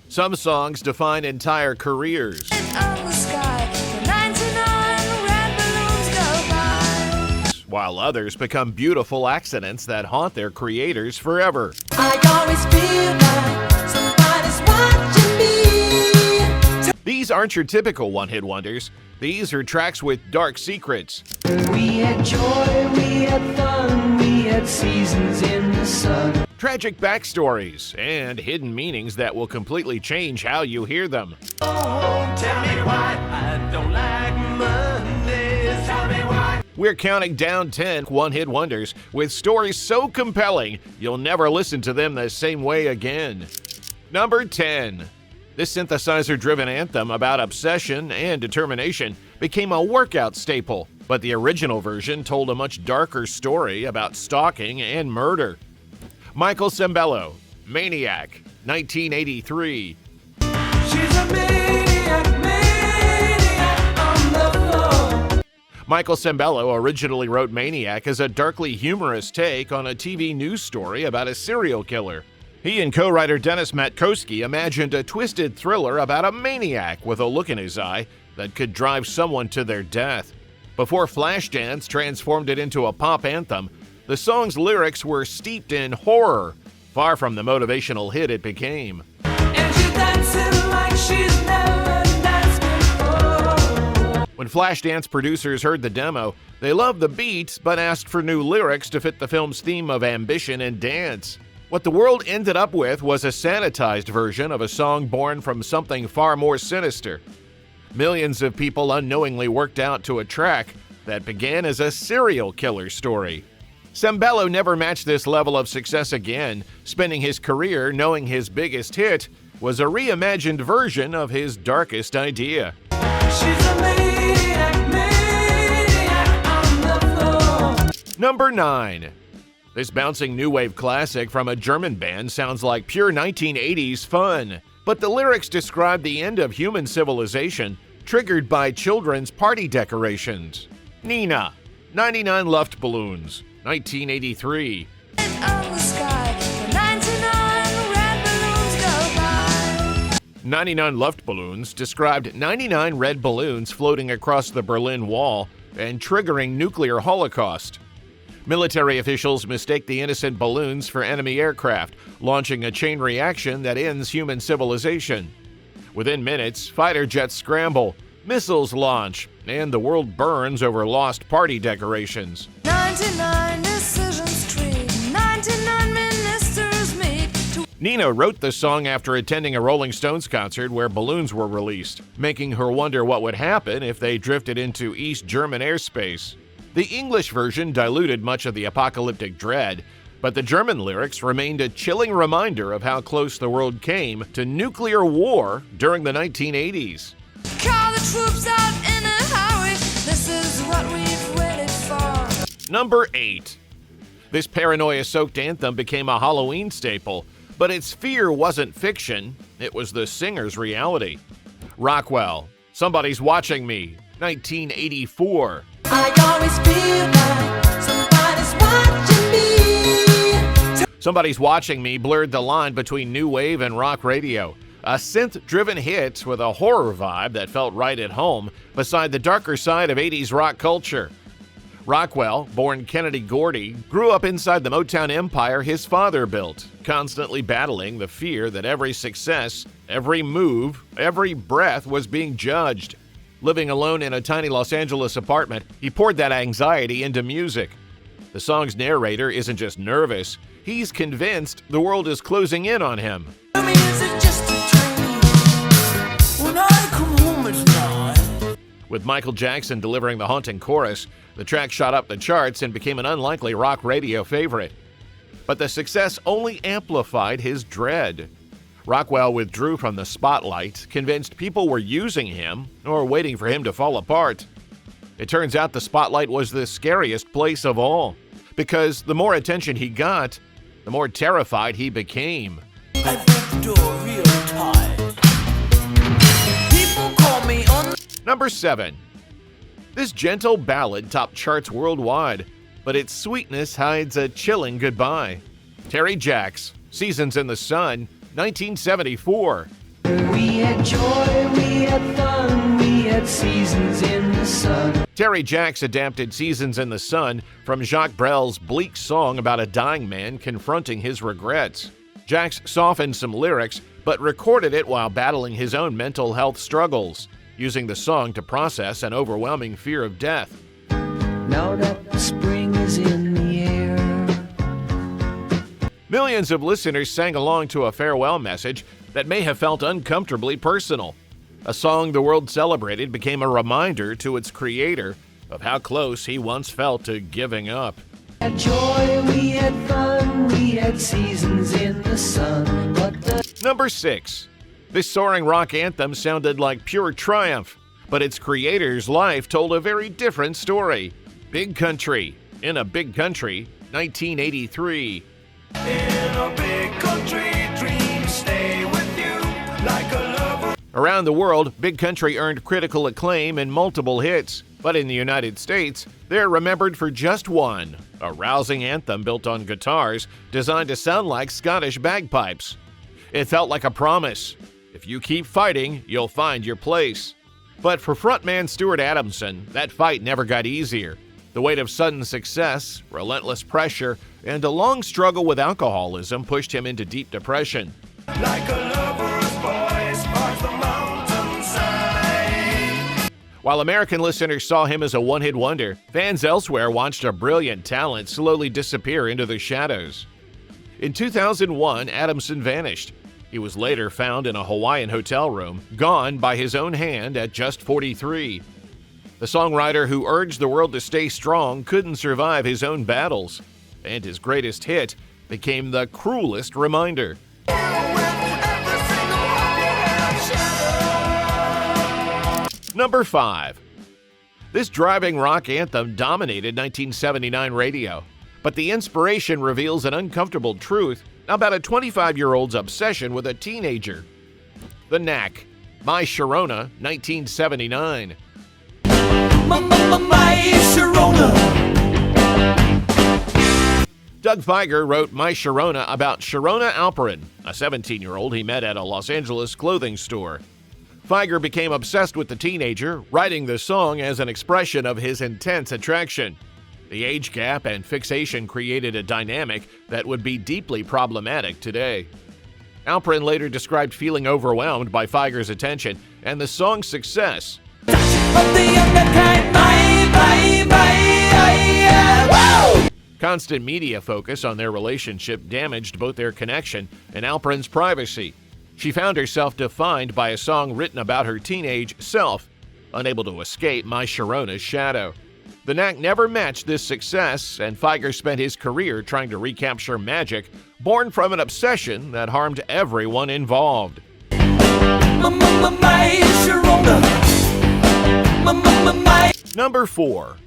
Some songs define entire careers, while others become beautiful accidents that haunt their creators forever. I always feel like somebody's watching me. These aren't your typical one-hit wonders. These are tracks with dark secrets. We had joy, we had fun, we had seasons in the sun. Tragic backstories, and hidden meanings that will completely change how you hear them. Oh, tell me why I don't like Mondays. Tell me why. We're counting down 10 one-hit wonders with stories so compelling you'll never listen to them the same way again. Number 10. This synthesizer-driven anthem about obsession and determination became a workout staple, but the original version told a much darker story about stalking and murder. Michael Sembello, Maniac, 1983. She's a maniac on the floor. Michael Sembello originally wrote Maniac as a darkly humorous take on a TV news story about a serial killer. He and co-writer Dennis Matkowski imagined a twisted thriller about a maniac with a look in his eye that could drive someone to their death. Before Flashdance transformed it into a pop anthem, the song's lyrics were steeped in horror, far from the motivational hit it became. And she's dancing like she's never danced before. When Flashdance producers heard the demo, they loved the beat but asked for new lyrics to fit the film's theme of ambition and dance. What the world ended up with was a sanitized version of a song born from something far more sinister. Millions of people unknowingly worked out to a track that began as a serial killer story. Sembello never matched this level of success again, spending his career knowing his biggest hit was a reimagined version of his darkest idea. She's a maniac on the floor. Number 9. This bouncing new wave classic from a German band sounds like pure 1980s fun, but the lyrics describe the end of human civilization triggered by children's party decorations. Nena, 99 Luftballons, 1983. On the sky, the 99 red balloons go by. 99 Luftballons described 99 red balloons floating across the Berlin Wall and triggering nuclear holocaust. Military officials mistake the innocent balloons for enemy aircraft, launching a chain reaction that ends human civilization. Within minutes, fighter jets scramble, missiles launch, and the world burns over lost party decorations. 99 decisions treat, 99 ministers meet. Nena wrote the song after attending a Rolling Stones concert where balloons were released, making her wonder what would happen if they drifted into East German airspace. The English version diluted much of the apocalyptic dread, but the German lyrics remained a chilling reminder of how close the world came to nuclear war during the 1980s. Call the troops out in a hurry, this is what we've waited for. Number 8. This paranoia-soaked anthem became a Halloween staple, but its fear wasn't fiction, it was the singer's reality. Rockwell, Somebody's Watching Me, 1984. I always feel like somebody's watching me. Somebody's Watching Me blurred the line between new wave and rock radio. A synth-driven hit with a horror vibe that felt right at home beside the darker side of 80s rock culture. Rockwell, born Kennedy Gordy, grew up inside the Motown empire his father built, constantly battling the fear that every success, every move, every breath was being judged. Living alone in a tiny Los Angeles apartment, he poured that anxiety into music. The song's narrator isn't just nervous, he's convinced the world is closing in on him. With Michael Jackson delivering the haunting chorus, the track shot up the charts and became an unlikely rock radio favorite. But the success only amplified his dread. Rockwell withdrew from the spotlight, convinced people were using him or waiting for him to fall apart. It turns out the spotlight was the scariest place of all, because the more attention he got, the more terrified he became. I broke the door real tight. People call me on. Number 7. This gentle ballad topped charts worldwide, but its sweetness hides a chilling goodbye. Terry Jacks, Seasons in the Sun, 1974. We had joy, we had fun, we had seasons in the sun. Terry Jacks adapted Seasons in the Sun from Jacques Brel's bleak song about a dying man confronting his regrets. Jacks softened some lyrics, but recorded it while battling his own mental health struggles, using the song to process an overwhelming fear of death. Now that the spring is in the air. Millions of listeners sang along to a farewell message that may have felt uncomfortably personal. A song the world celebrated became a reminder to its creator of how close he once felt to giving up. We had joy, we had fun, we had seasons in the sun. Number 6. This soaring rock anthem sounded like pure triumph, but its creator's life told a very different story. Big Country, In a Big Country, 1983. In a big country, dreams stay with you like a lover. Around the world, Big Country earned critical acclaim and multiple hits, but in the United States, they're remembered for just one, a rousing anthem built on guitars designed to sound like Scottish bagpipes. It felt like a promise. If you keep fighting, you'll find your place. But for frontman Stuart Adamson, that fight never got easier. The weight of sudden success, relentless pressure, and a long struggle with alcoholism pushed him into deep depression. Like a lover's voice parts the mountainside. While American listeners saw him as a one-hit wonder, fans elsewhere watched a brilliant talent slowly disappear into the shadows. In 2001, Adamson vanished. He was later found in a Hawaiian hotel room, gone by his own hand at just 43. The songwriter who urged the world to stay strong couldn't survive his own battles, and his greatest hit became the cruelest reminder. Number 5. This driving rock anthem dominated 1979 radio, but the inspiration reveals an uncomfortable truth about a 25-year-old's obsession with a teenager. The Knack, My Sharona, 1979. My Sharona. Doug Fieger wrote My Sharona about Sharona Alperin, a 17-year-old he met at a Los Angeles clothing store. Fieger became obsessed with the teenager, writing the song as an expression of his intense attraction. The age gap and fixation created a dynamic that would be deeply problematic today. Alperin later described feeling overwhelmed by Fieger's attention and the song's success. Constant media focus on their relationship damaged both their connection and Alperin's privacy. She found herself defined by a song written about her teenage self, unable to escape My Sharona's shadow. The Knack never matched this success, and Fieger spent his career trying to recapture magic born from an obsession that harmed everyone involved. Number 4.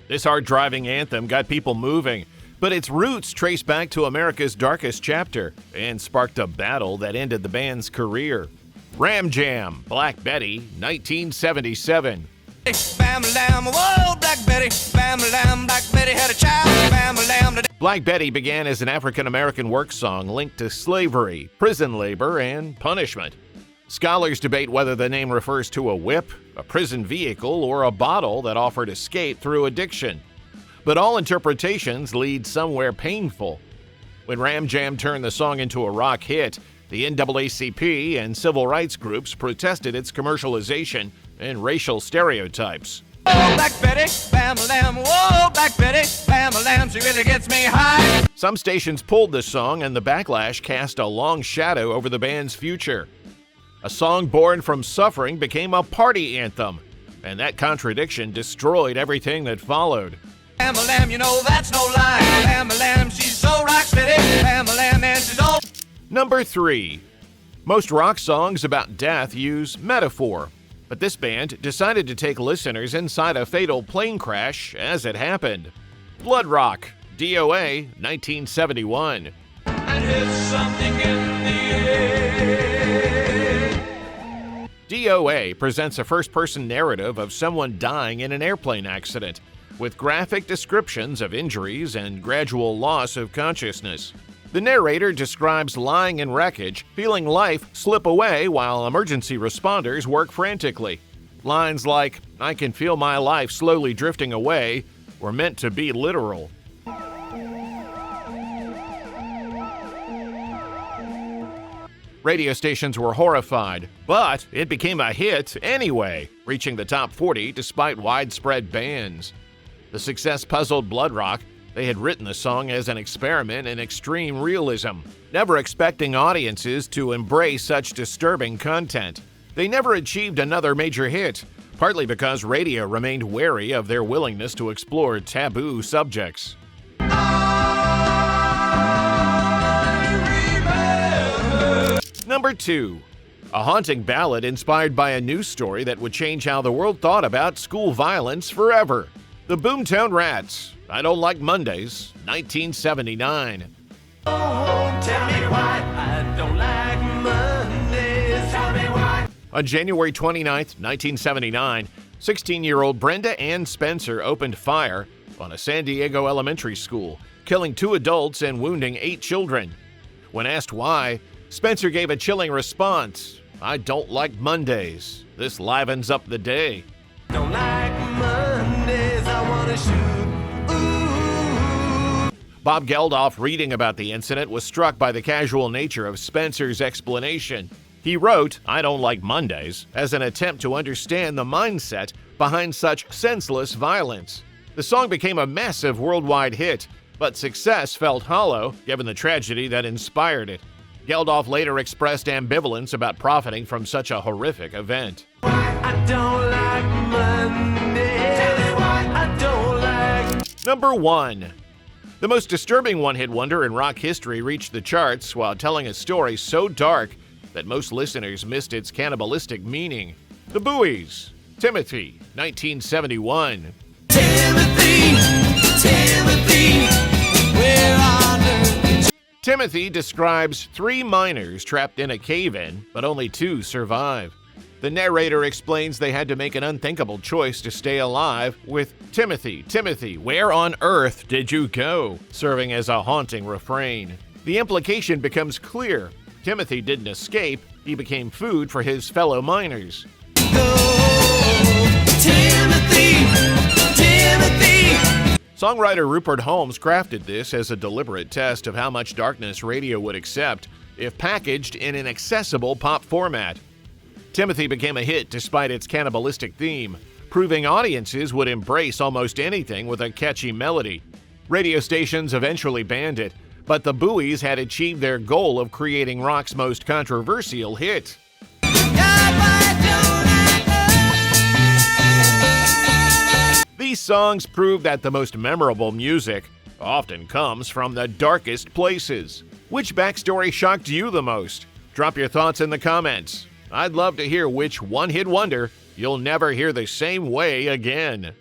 This hard-driving anthem got people moving, but its roots trace back to America's darkest chapter and sparked a battle that ended the band's career. Ram Jam, Black Betty, 1977. Bam lamb, whoa, Black Betty. Bam lamb, Black Betty had a child. Bam lamb. Black Betty began as an African-American work song linked to slavery, prison labor, and punishment. Scholars debate whether the name refers to a whip, a prison vehicle, or a bottle that offered escape through addiction. But all interpretations lead somewhere painful. When Ram Jam turned the song into a rock hit, the NAACP and civil rights groups protested its commercialization and racial stereotypes. Whoa, Black Betty, bam lamb, whoa, Black Betty, bam lamb, she really gets me high. Some stations pulled the song, and the backlash cast a long shadow over the band's future. A song born from suffering became a party anthem, and that contradiction destroyed everything that followed. Bam lamb, you know that's no lie. Bam lamb, she's so rock steady. Bam lamb, and she's all. Number 3. Most rock songs about death use metaphor, but this band decided to take listeners inside a fatal plane crash as it happened. Bloodrock, DOA, 1971. And it's something in the air. DOA presents a first-person narrative of someone dying in an airplane accident, with graphic descriptions of injuries and gradual loss of consciousness. The narrator describes lying in wreckage, feeling life slip away while emergency responders work frantically. Lines like, "I can feel my life slowly drifting away," were meant to be literal. Radio stations were horrified, but it became a hit anyway, reaching the top 40 despite widespread bans. The success puzzled Bloodrock. They had written the song as an experiment in extreme realism, never expecting audiences to embrace such disturbing content. They never achieved another major hit, partly because radio remained wary of their willingness to explore taboo subjects. Number 2. A haunting ballad inspired by a news story that would change how the world thought about school violence forever. The Boomtown Rats, "I Don't Like Mondays," 1979. Oh, tell me why I don't like Mondays. Tell me why. On January 29, 1979, 16-year-old Brenda Ann Spencer opened fire on a San Diego elementary school, killing 2 adults and wounding 8 children. When asked why, Spencer gave a chilling response, "I don't like Mondays. This livens up the day." Don't like Mondays, I wanna shoot. Ooh. Bob Geldof, reading about the incident, was struck by the casual nature of Spencer's explanation. He wrote, "I don't like Mondays," as an attempt to understand the mindset behind such senseless violence. The song became a massive worldwide hit, but success felt hollow given the tragedy that inspired it. Geldof later expressed ambivalence about profiting from such a horrific event. I don't like Mondays. Tell me why I don't like. Number 1. The most disturbing one-hit wonder in rock history reached the charts while telling a story so dark that most listeners missed its cannibalistic meaning. The Buoys, Timothy, 1971. Timothy, where on earth? Timothy describes 3 miners trapped in a cave-in, but only 2 survive. The narrator explains they had to make an unthinkable choice to stay alive, with "Timothy, Timothy, where on earth did you go?" serving as a haunting refrain. The implication becomes clear. Timothy didn't escape, he became food for his fellow miners. Timothy. Songwriter Rupert Holmes crafted this as a deliberate test of how much darkness radio would accept if packaged in an accessible pop format. Timothy became a hit despite its cannibalistic theme, proving audiences would embrace almost anything with a catchy melody. Radio stations eventually banned it, but the Buoys had achieved their goal of creating rock's most controversial hit. These songs prove that the most memorable music often comes from the darkest places. Which backstory shocked you the most? Drop your thoughts in the comments. I'd love to hear which one-hit wonder you'll never hear the same way again.